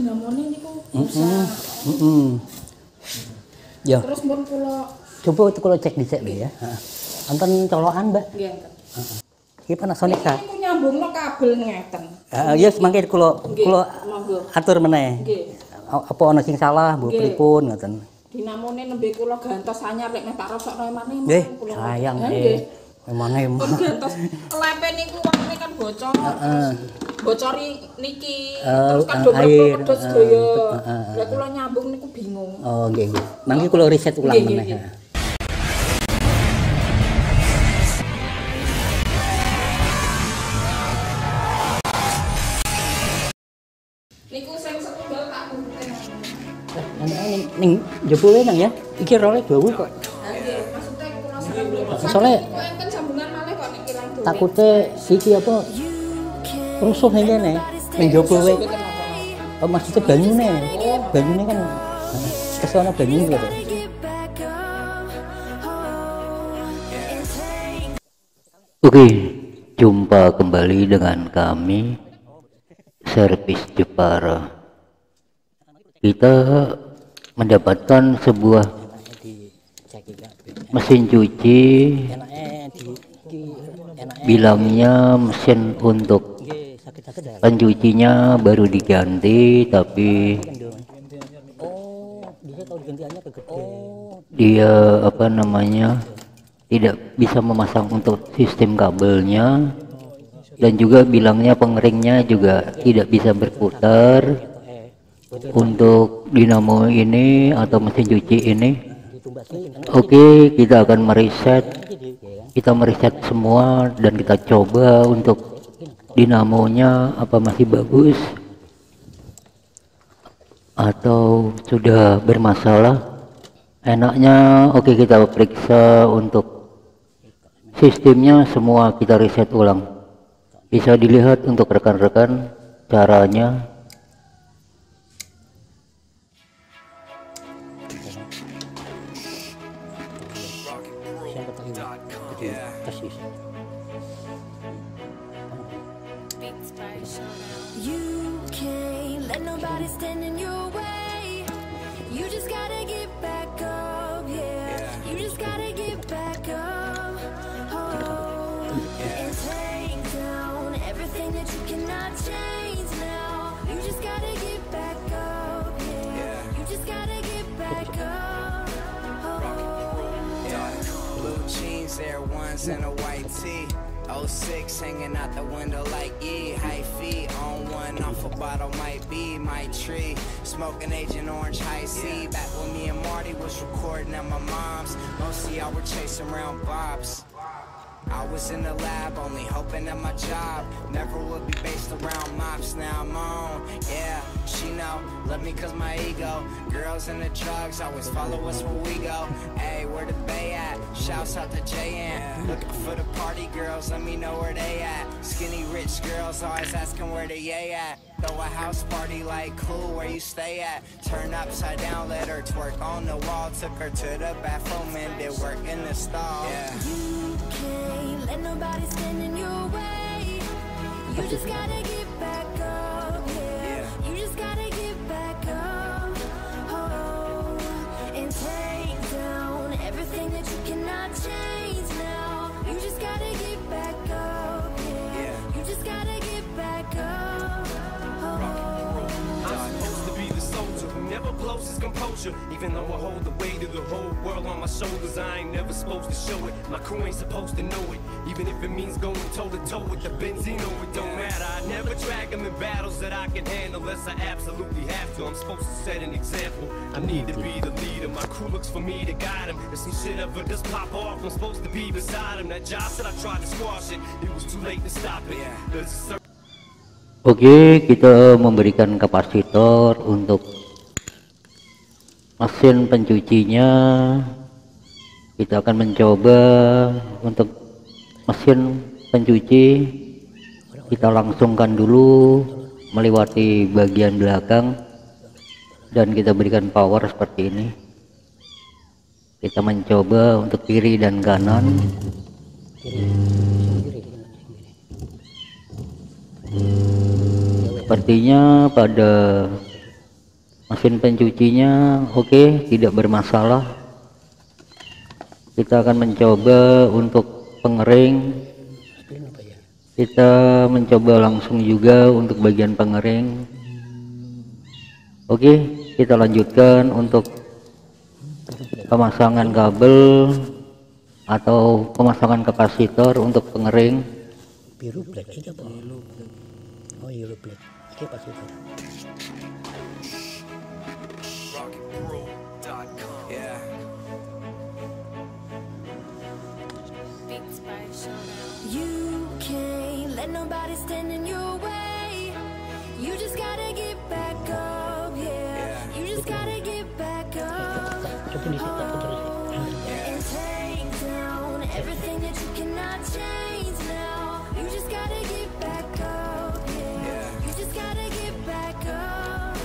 dinamone niku bisa. Ya. Terus mun kula coba cek dhisik lho ya. Wonten colokan, Mbak? nggih. Iki Panasonic ta? Niku nyambungno kabel ngeten. Ya semangke kula atur meneh. Nggih. Apa ana sing salah, mbok pripun ngoten. Dinamone nembe kula gantos anyar lek nek tak rosokno emane nggih sayang emane pun gantos lempe niku wakne kan bocor bocori niki terus kan dobrak pedhot sedaya lek kula nyambung niku bingung. Oh nggih nggih mangke kula riset ulang meneh. Niku sing setunggal tak kumpulke. Ning jebule nang ya. Iki role dawu kok. Nggih, maksudnya kula sering soalnya enten sambungan malih kok nek kirang duwe. Takute iki apa rusuh ning kene. Ning jaba wae. Oh maksudnya banyune. Banyune kan kesana banyune gitu. Oke, jumpa kembali dengan kami Servis Jepara. Kita mendapatkan sebuah mesin cuci, bilangnya mesin untuk pencucinya baru diganti, tapi dia apa namanya tidak bisa memasang untuk sistem kabelnya, dan juga bilangnya pengeringnya juga tidak bisa berputar untuk dinamo ini atau mesin cuci ini. Oke, kita akan meriset semua dan kita coba untuk dinamonya apa masih bagus atau sudah bermasalah. Enaknya oke, kita periksa untuk sistemnya, semua kita riset ulang. Bisa dilihat untuk rekan-rekan caranya. Air ones and a white tee, 06 hanging out the window like ye. High feet on one off a bottle might be my tree. Smoking Agent Orange High C. Back when me and Marty was recording at my mom's. Mostly I were chasing around bobs. I was in the lab, only hoping that my job never would be based around mops. Now I'm on, yeah, she know, love me cause my ego. Girls and the drugs always follow us where we go. Hey, where the bay at? Shouts out to JN. Looking for the party girls, let me know where they at. Skinny rich girls always asking where they at. Throw a house party like cool, where you stay at? Turn upside down, let her twerk on the wall. Took her to the bathroom and did work in the stall. Yeah. Let nobody stand in your way. You just gotta get back up, yeah. You just gotta get back up, oh, and take down everything that you cannot change now. You just gotta get back up, yeah. You just gotta get back up, oh. I'm supposed to be the soldier who never blows his composure. Even though I hold the weight of the whole world on my shoulders, I ain't never supposed to show it. My crew ain't supposed to know it. Even if it means going toe to toe with the Benzino, it don't matter. I never drag them in battles that I can handle unless I absolutely have to. I'm supposed to set an example. I need to be the leader. My crew looks for me to guide them. If some shit ever does pop off, I'm supposed to be beside them. That job said I tried to squash it. It was too late to stop it. Oke, kita memberikan kapasitor untuk mesin pencucinya. Kita akan mencoba untuk mesin pencuci, kita langsungkan dulu melewati bagian belakang dan kita berikan power seperti ini. Kita mencoba untuk kiri dan kanan. Sepertinya pada Mesin pencucinya oke, tidak bermasalah. Kita akan mencoba untuk pengering. Kita mencoba langsung juga untuk bagian pengering. Oke, kita lanjutkan untuk pemasangan kabel atau pemasangan kapasitor untuk pengering. Biru black aja Pak. Oh yellow black. Oke kapasitor. Yeah. You can't let nobody stand in your way. You just gotta get back up, yeah. You just gotta get back up. And take down everything that you cannot change now. You just gotta get back up, yeah. You just gotta get back up.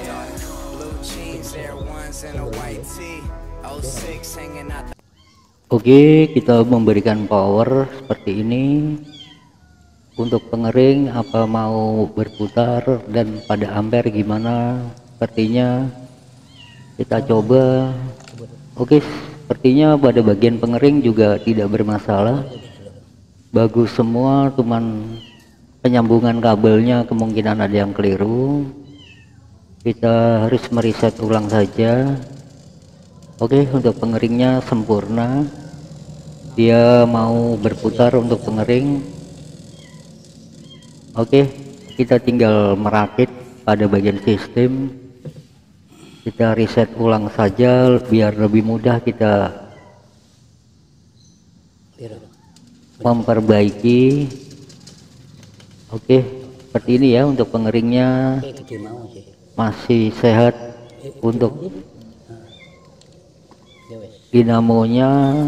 Yeah. Blue jeans, Air Ones, and a white tee. 06 hanging out the Oke, kita memberikan power seperti ini untuk pengering. Apa mau berputar dan pada ampere gimana, sepertinya kita coba. Oke, sepertinya pada bagian pengering juga tidak bermasalah, bagus semua, cuman penyambungan kabelnya kemungkinan ada yang keliru. Kita harus mereset ulang saja. Oke, untuk pengeringnya sempurna, dia mau berputar untuk pengering. Oke, kita tinggal merakit pada bagian sistem. Kita reset ulang saja biar lebih mudah kita memperbaiki. Oke, seperti ini ya untuk pengeringnya, masih sehat. Untuk dinamonya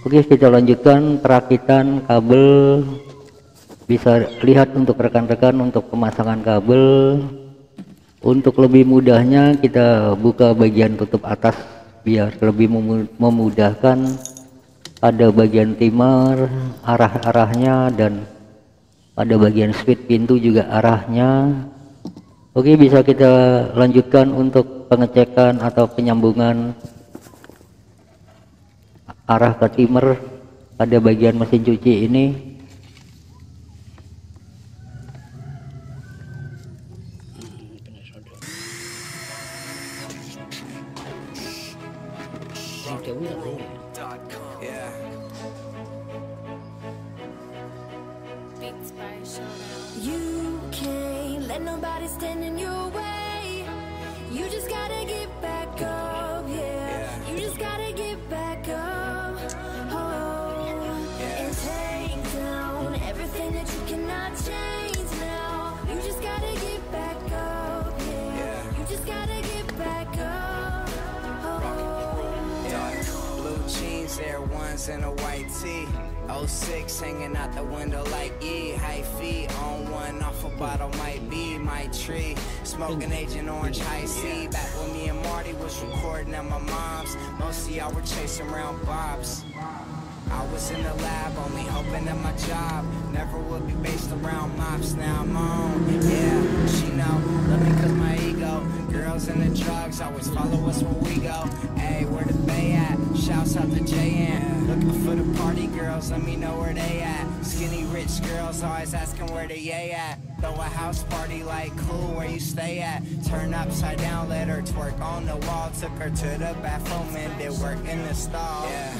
oke, kita lanjutkan perakitan kabel. Bisa lihat untuk rekan-rekan untuk pemasangan kabel. Untuk lebih mudahnya kita buka bagian tutup atas biar lebih memudahkan. Ada bagian timer arah-arahnya, dan pada bagian switch pintu juga arahnya. Oke, bisa kita lanjutkan untuk pengecekan atau penyambungan arah ke timer pada bagian mesin cuci ini. yeah. You can't let nobody stand in your way. You just gotta get back up, yeah. You just gotta get back up. And take down everything that you cannot change now. You just gotta get back up, yeah. You just gotta get back up. Yeah. Blue jeans, Air Ones, and a white tee. 06 hanging out the window like E. High feet on one, off a bottle might be my tree. Smoking Agent Orange High C. Back when me and Marty was recording at my mom's. Most of y'all were chasing around bobs. I was in the lab, only hoping that my job never would be based around mops. Now I'm on, yeah, she know, love me cause my ego. Girls and the drugs always follow us where we go. Hey, where the bay at? Shouts out to JN. Looking for the party girls, let me know where they at. Skinny rich girls always asking where they yay at. Throw a house party like cool, where you stay at? Turn upside down, let her twerk on the wall. Took her to the bathroom and did work in the stall. Yeah.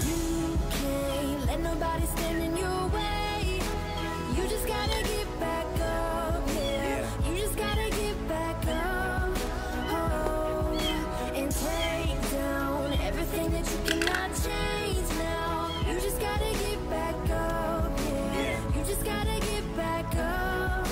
Can't let nobody stand in your way. You just gotta get back up, yeah. You just gotta get back up. And take down everything that you cannot change now. You just gotta get back up, yeah. You just gotta get back up.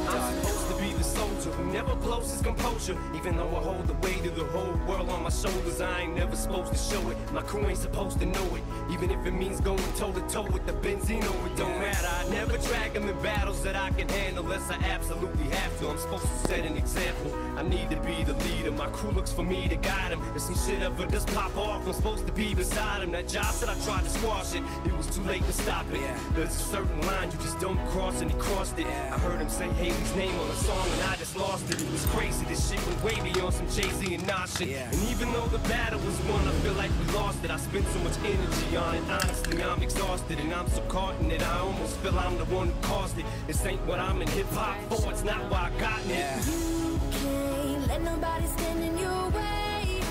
I'm supposed to be the soldier who never blows his composure. Even though I hold the weight of the whole world on my shoulders, I ain't never supposed to show it. My crew ain't supposed to know it. Even if it means going toe to toe with the Benzino, it don't matter. I never drag them in battles that I can handle unless I absolutely have to. I'm supposed to set an example. I need to be the leader. My crew looks for me to guide them. If some shit ever does pop off, I'm supposed to be beside him. That job said I tried to squash it. It was too late to stop it. There's a certain line you just don't cross, and he crossed it. I heard him say Haley's name on a song and I just lost it. It was crazy. This shit went way beyond some Jay-Z and Nas shit. And even though the battle was won, I feel like we lost it. I spent so much energy on it. Honestly, I'm exhausted and I'm so caught in it. I almost feel I'm the one who caused it. This ain't what I'm in hip-hop for. It's not why I got it. You can't let nobody stand in your way.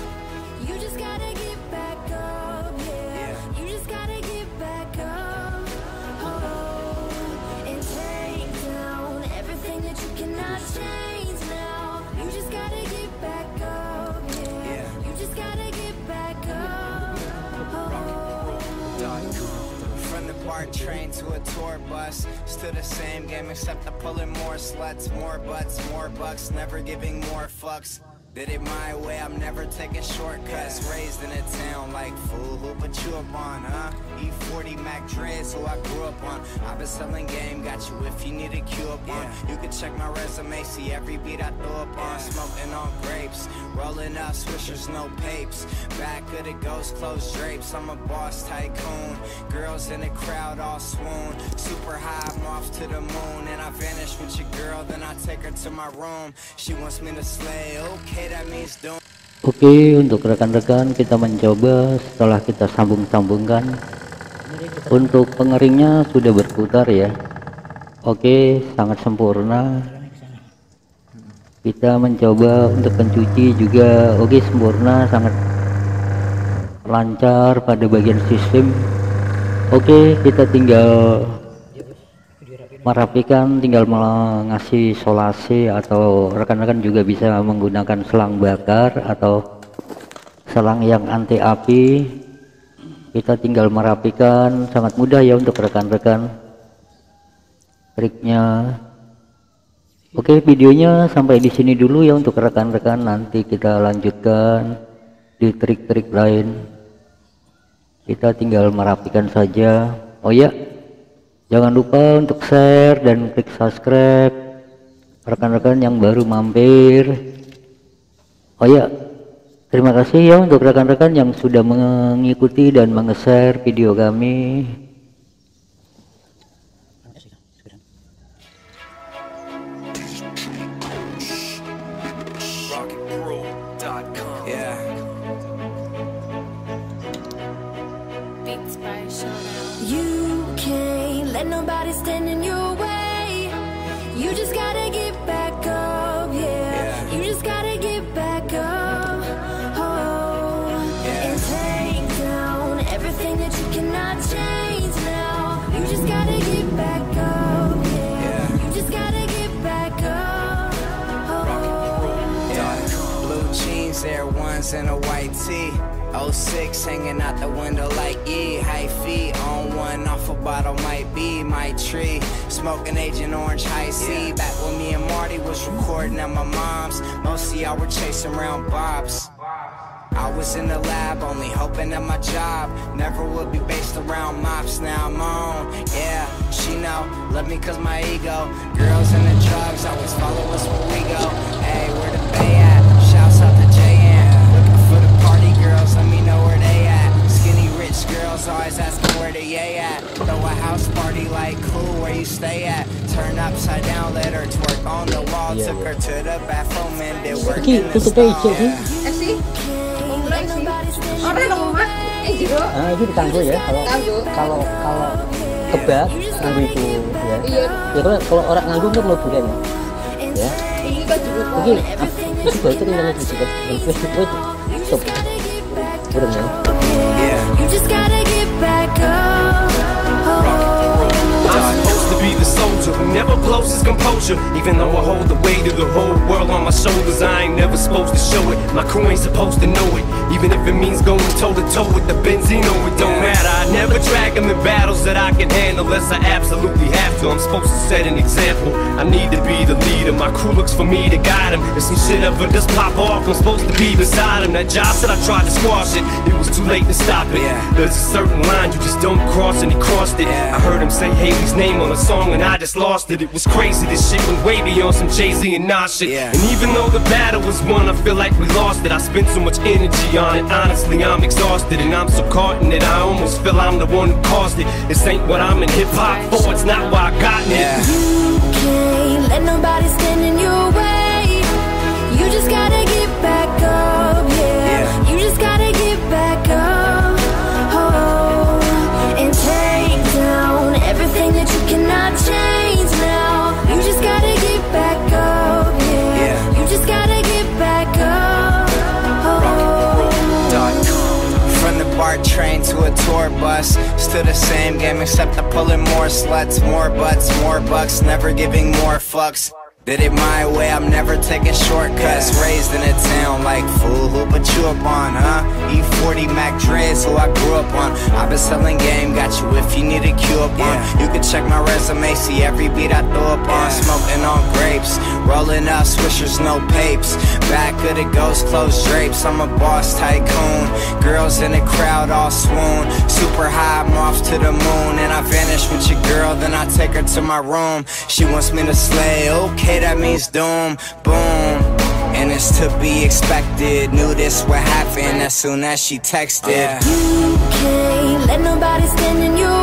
You just gotta get back up, yeah. You just gotta get back up, oh, and take down everything that you cannot change now. You just gotta get back up, yeah. You just gotta get back up, oh. From the BART train to a tour bus, still the same game except I'm pulling more sluts, more butts, more bucks, never giving more fucks. Did it my way, I'm never taking shortcuts. Raised in a town like fool, who put you up on, huh? E40 Mac Dre's who I grew up on. I've been selling game, got you if you need a cue up on. You can check my resume, see every beat I throw up on. Smoking on grapes, rolling up swishers, no papes. Back of the ghost closed drapes, I'm a boss tycoon. Girls in the crowd all swoon. Super high, I'm off to the moon. And I vanish with your girl, then I take her to my room. She wants me to slay, okay. Oke, untuk rekan-rekan kita mencoba setelah kita sambung-sambungkan. Untuk pengeringnya sudah berputar ya. Oke, sangat sempurna. Kita mencoba untuk pencuci juga. Oke, sempurna, sangat lancar pada bagian sistem. Oke, kita tinggal merapikan, tinggal mengasih solasi, atau rekan-rekan juga bisa menggunakan selang bakar atau selang yang anti api. Kita tinggal merapikan, sangat mudah ya untuk rekan-rekan triknya. Oke, videonya sampai di sini dulu ya untuk rekan-rekan, nanti kita lanjutkan di trik-trik lain. Kita tinggal merapikan saja. Oh ya, jangan lupa untuk share dan klik subscribe rekan-rekan yang baru mampir. Oh ya, terima kasih ya untuk rekan-rekan yang sudah mengikuti dan menge-share video kami. You can't let nobody stand in your way. You just gotta get back up, yeah. You just gotta get back up, oh, and take down everything that you cannot change now. You just gotta get back up, yeah. You just gotta get back up, oh. Blue jeans, Air Ones, and a white tee. 06 hanging out the window like E. High feet on one, off a bottle might be my tree. Smoking Agent Orange High C. Back when me and Marty was recording at my mom's. Most of y'all were chasing around Bob's. I was in the lab, only hoping that my job never would be based around mops. Now I'm on, yeah, she know, love me cause my ego. Girls and the drugs always follow us where we go. Hey, where the bay at? Shouts out to JN. Looking for the party girls, let me know where they at. Skinny rich girls always asking where they at. Throw a house party like cool, where you stay at. Turn upside down, let her twerk on the wall. Took her to the bathroom and did work in the stall. Orang lemak, jiro. Nah, itu ditangguh ya. Kalau kebak nganggu itu ya. Iya. Ya kalau orang nganggu kan lo bukan ya. Ya. Ini kan jiro. Oke, itu baru itu tinggal di situ. Terus stop. Burung ya. You just gotta get back up. I'm supposed to be the soldier who never closest composure. Even though I hold the weight of the whole world on my shoulders, I ain't never supposed to show it. My crew ain't supposed to know it. Even if it means going toe to toe with the Benzino, it don't matter. I never drag them in battles that I can handle unless I absolutely have to. I'm supposed to set an example. I need to be the leader. My crew looks for me to guide them. If some shit ever does pop off, I'm supposed to be beside him. That job said I tried to squash it. It was too late to stop it. There's a certain line you just don't cross, and he crossed it. I heard him say Haley's name on a song and I just lost it. It was crazy. This shit went way beyond some Jay-Z and Nas shit. And even though the battle was won, I feel like we lost it. I spent so much energy on it. Honestly, I'm exhausted and I'm so caught in it. I almost feel I'm the one who caused it. This ain't what I'm in hip-hop for. It's not why I got it. You can't let nobody stand in your way. You just gotta get back up, yeah. You just gotta get back up, oh, and take down everything that you cannot change now. You just gotta get back up, yeah. You just gotta get back up, oh. From the BART train to a tour bus, still the same game except I'm pulling more sluts, more butts, more bucks, never giving more fucks. Did it my way, I'm never taking shortcuts. Raised in a town like, fool, who put you up on, huh? E40 Mac Dre's who I grew up on. I've been selling game, got you if you need a cue up on. You can check my resume, see every beat I throw up on. Smoking on grapes, rolling up swishers, no papes. Back of the ghost closed drapes, I'm a boss tycoon. Girls in the crowd all swoon. Super high, I'm off to the moon. And I vanish with your girl, then I take her to my room. She wants me to slay, okay, that means doom, boom. And it's to be expected. Knew this would happen as soon as she texted. You can't let nobody stand in your